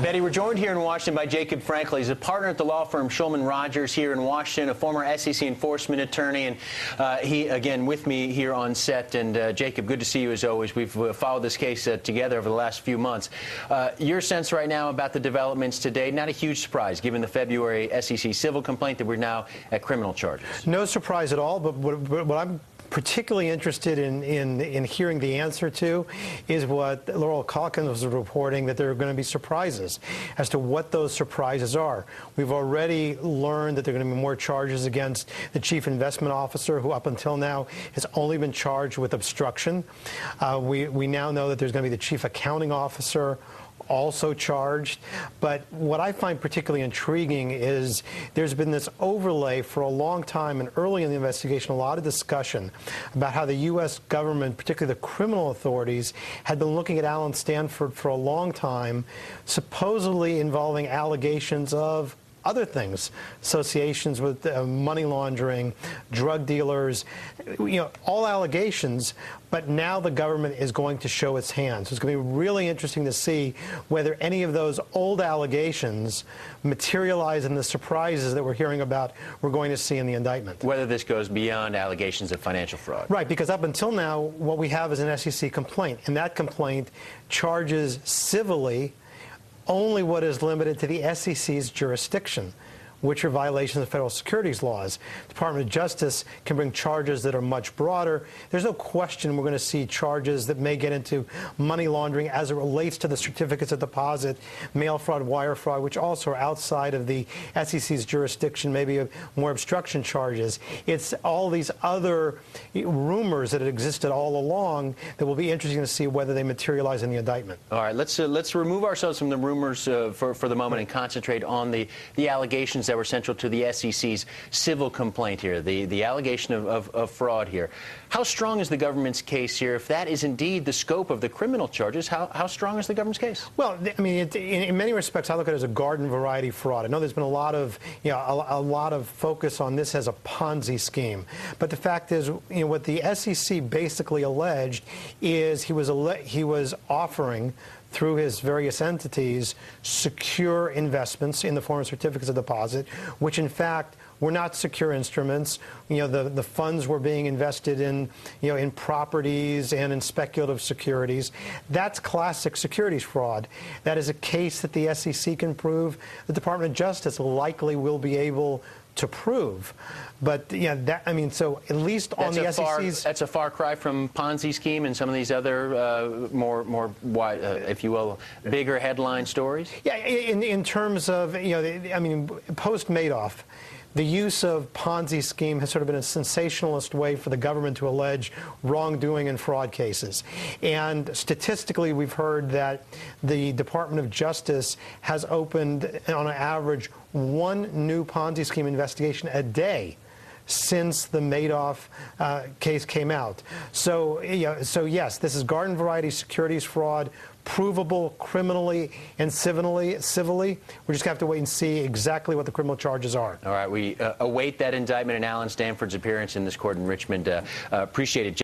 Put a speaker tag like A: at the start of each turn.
A: Betty, we're joined here in Washington by Jacob Frenkel. He's a partner at the law firm Shulman Rogers here in Washington, a former SEC enforcement attorney, and he, again, with me here on set. And Jacob, good to see you as always. We've followed this case together over the last few months. Your sense right now about the developments today, not a huge surprise, given the February SEC civil complaint that we're now at criminal charges.
B: No surprise at all, but what I'm particularly interested in hearing the answer to is what Laurel Calkins was reporting, that there are going to be surprises as to what those surprises are. We've already learned that there are going to be more charges against the chief investment officer, who up until now has only been charged with obstruction. We now know that there's going to be the chief accounting officer also charged. But what I find particularly intriguing is there's been this overlay for a long time, and early in the investigation, a lot of discussion about how the U.S. government, particularly the criminal authorities, had been looking at Allen Stanford for a long time, supposedly involving allegations of other things, associations with money laundering, drug dealers, all allegations. But now the government is going to show its hand. So it's going to be really interesting to see whether any of those old allegations materialize in the surprises that we're hearing about we're going to see in the indictment.
A: Whether this goes beyond allegations of financial fraud.
B: Right, because up until now, what we have is an SEC complaint, and that complaint charges civilly only what is limited to the SEC's jurisdiction, which are violations of federal securities laws. The Department of Justice can bring charges that are much broader. There's no question we're going to see charges that may get into money laundering as it relates to the certificates of deposit, mail fraud, wire fraud, which also are outside of the SEC's jurisdiction, maybe more obstruction charges. It's all these other rumors that had existed all along that will be interesting to see whether they materialize in the indictment.
A: All right, let's remove ourselves from the rumors for the moment and concentrate on the allegations that were central to the SEC's civil complaint here, the allegation of fraud here. How strong is the government's case here? If that is indeed the scope of the criminal charges, how strong is the government's case?
B: Well, I mean, in many respects, I look at it as a garden variety fraud. I know there's been a lot of, a lot of focus on this as a Ponzi scheme. But the fact is, what the SEC basically alleged is he was offering, through his various entities, secure investments in the form of certificates of deposit, which in fact were not secure instruments. The funds were being invested in, in properties and in speculative securities. That's classic securities fraud. That is a case that the SEC can prove. The Department of Justice likely will be able to prove. But so at least on the SEC's...
A: That's a far cry from Ponzi scheme and some of these other more wide, if you will, bigger headline stories?
B: Yeah, in terms of, post-Madoff, the use of Ponzi scheme has sort of been a sensationalist way for the government to allege wrongdoing in fraud cases. And statistically, we've heard that the Department of Justice has opened, on an average, one new Ponzi scheme investigation a day since the Madoff case came out. So yes, this is garden variety securities fraud, provable criminally and civilly. We're just going to have to wait and see exactly what the criminal charges are.
A: All right, we await that indictment and Allen Stanford's appearance in this court in Richmond. Appreciate it.